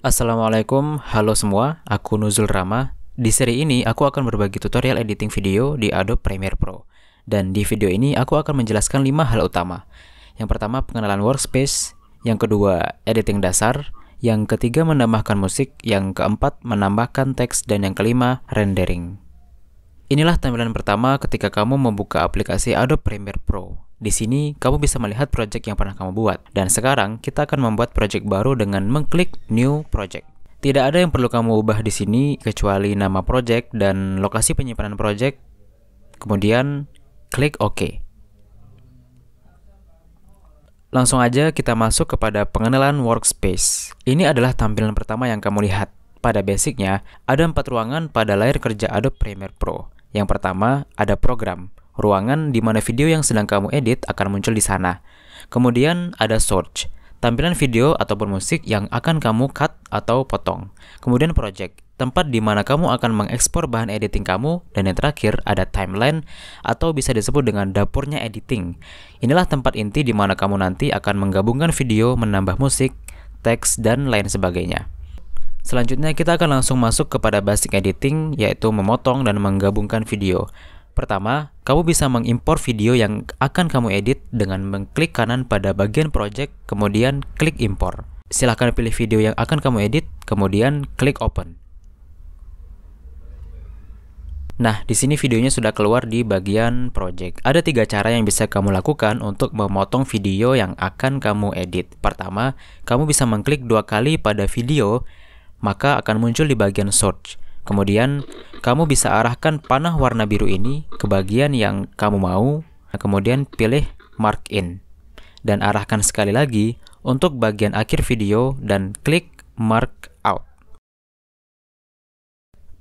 Assalamualaikum, halo semua, aku Nuzul Rama. Di seri ini aku akan berbagi tutorial editing video di Adobe Premiere Pro. Dan di video ini aku akan menjelaskan 5 hal utama. Yang pertama, pengenalan workspace. Yang kedua, editing dasar. Yang ketiga, menambahkan musik. Yang keempat, menambahkan teks. Dan yang kelima, rendering. Inilah tampilan pertama ketika kamu membuka aplikasi Adobe Premiere Pro. Di sini, kamu bisa melihat project yang pernah kamu buat. Dan sekarang, kita akan membuat project baru dengan mengklik New Project. Tidak ada yang perlu kamu ubah di sini, kecuali nama project dan lokasi penyimpanan project. Kemudian, klik OK. Langsung aja kita masuk kepada pengenalan workspace. Ini adalah tampilan pertama yang kamu lihat. Pada basicnya, ada 4 ruangan pada layar kerja Adobe Premiere Pro. Yang pertama, ada program. Ruangan di mana video yang sedang kamu edit akan muncul di sana. Kemudian ada source, tampilan video ataupun musik yang akan kamu cut atau potong. Kemudian project, tempat di mana kamu akan mengekspor bahan editing kamu. Dan yang terakhir ada timeline atau bisa disebut dengan dapurnya editing. Inilah tempat inti di mana kamu nanti akan menggabungkan video, menambah musik, teks, dan lain sebagainya. Selanjutnya kita akan langsung masuk kepada basic editing, yaitu memotong dan menggabungkan video. Pertama, kamu bisa mengimpor video yang akan kamu edit dengan mengklik kanan pada bagian project, kemudian klik impor. Silahkan pilih video yang akan kamu edit, kemudian klik open. Nah, di sini videonya sudah keluar di bagian project. Ada 3 cara yang bisa kamu lakukan untuk memotong video yang akan kamu edit. Pertama, kamu bisa mengklik 2 kali pada video, maka akan muncul di bagian search. Kemudian, kamu bisa arahkan panah warna biru ini ke bagian yang kamu mau, kemudian pilih Mark In. Dan arahkan sekali lagi untuk bagian akhir video dan klik Mark Out.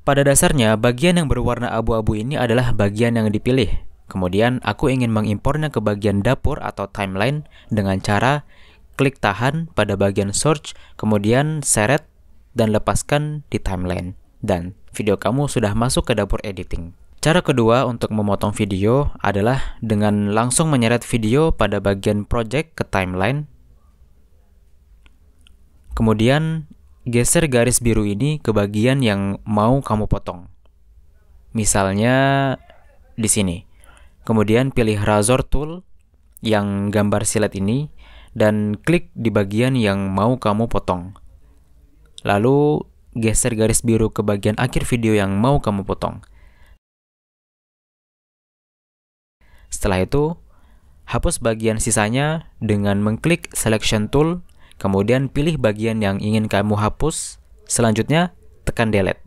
Pada dasarnya, bagian yang berwarna abu-abu ini adalah bagian yang dipilih. Kemudian, aku ingin mengimpornya ke bagian dapur atau timeline dengan cara klik tahan pada bagian search, kemudian seret dan lepaskan di timeline. Dan video kamu sudah masuk ke dapur editing. Cara kedua untuk memotong video adalah dengan langsung menyeret video pada bagian project ke timeline. Kemudian geser garis biru ini ke bagian yang mau kamu potong. Misalnya di sini. Kemudian pilih razor tool yang gambar silet ini dan klik di bagian yang mau kamu potong. Lalu geser garis biru ke bagian akhir video yang mau kamu potong. Setelah itu, hapus bagian sisanya dengan mengklik selection tool, kemudian pilih bagian yang ingin kamu hapus. Selanjutnya, tekan delete.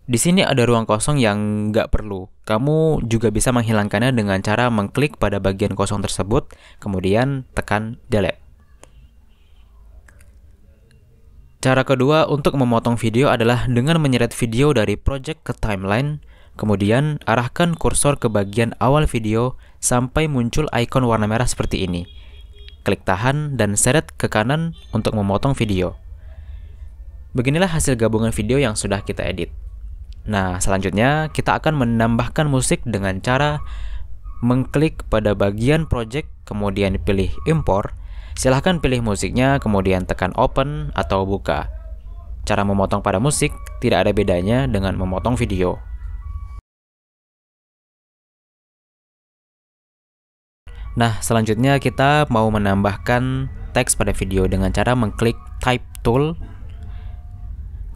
Di sini ada ruang kosong yang nggak perlu. Kamu juga bisa menghilangkannya dengan cara mengklik pada bagian kosong tersebut, kemudian tekan delete. Cara kedua untuk memotong video adalah dengan menyeret video dari project ke timeline, kemudian arahkan kursor ke bagian awal video sampai muncul ikon warna merah seperti ini. Klik tahan dan seret ke kanan untuk memotong video. Beginilah hasil gabungan video yang sudah kita edit. Nah, selanjutnya kita akan menambahkan musik dengan cara mengklik pada bagian project, kemudian pilih impor. Silahkan pilih musiknya, kemudian tekan open atau buka. Cara memotong pada musik tidak ada bedanya dengan memotong video. Nah, selanjutnya kita mau menambahkan teks pada video dengan cara mengklik type tool.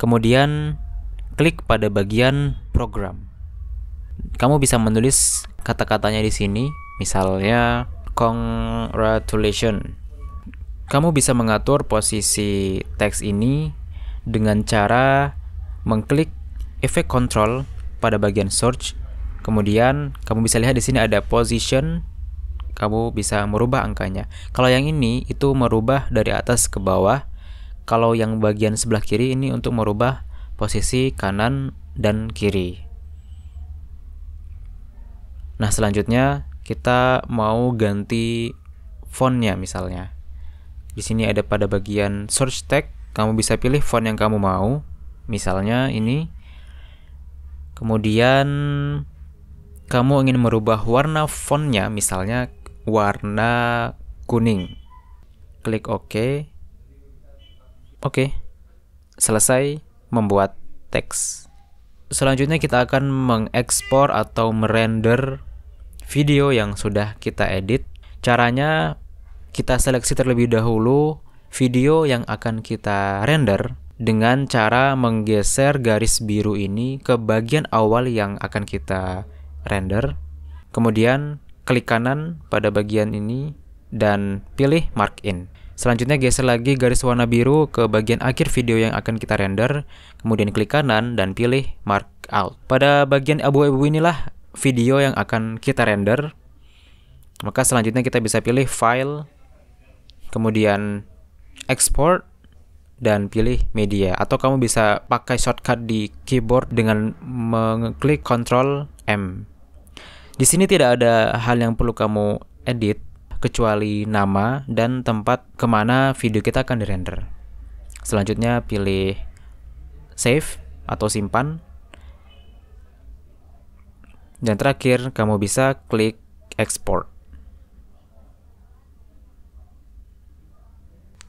Kemudian klik pada bagian program. Kamu bisa menulis kata-katanya di sini, misalnya congratulations. Kamu bisa mengatur posisi teks ini dengan cara mengklik efek control pada bagian search. Kemudian kamu bisa lihat di sini ada position. Kamu bisa merubah angkanya. Kalau yang ini itu merubah dari atas ke bawah. Kalau yang bagian sebelah kiri ini untuk merubah posisi kanan dan kiri. Nah, selanjutnya kita mau ganti fontnya misalnya. Di sini ada pada bagian search tag, kamu bisa pilih font yang kamu mau, misalnya ini. Kemudian kamu ingin merubah warna fontnya, misalnya warna kuning. Klik OK. Oke. selesai membuat teks. Selanjutnya kita akan mengekspor atau merender video yang sudah kita edit. Caranya kita seleksi terlebih dahulu video yang akan kita render dengan cara menggeser garis biru ini ke bagian awal yang akan kita render. Kemudian klik kanan pada bagian ini dan pilih Mark In. Selanjutnya geser lagi garis warna biru ke bagian akhir video yang akan kita render, kemudian klik kanan dan pilih Mark Out. Pada bagian abu-abu inilah video yang akan kita render. Maka selanjutnya kita bisa pilih File, kemudian Export, dan pilih Media. Atau kamu bisa pakai shortcut di keyboard dengan mengklik Ctrl M. Di sini tidak ada hal yang perlu kamu edit, kecuali nama dan tempat kemana video kita akan dirender. Selanjutnya pilih Save atau simpan. Dan terakhir kamu bisa klik Export.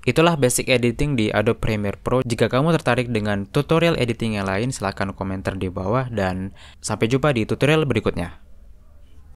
Itulah basic editing di Adobe Premiere Pro. Jika kamu tertarik dengan tutorial editing yang lain, silahkan komentar di bawah dan sampai jumpa di tutorial berikutnya.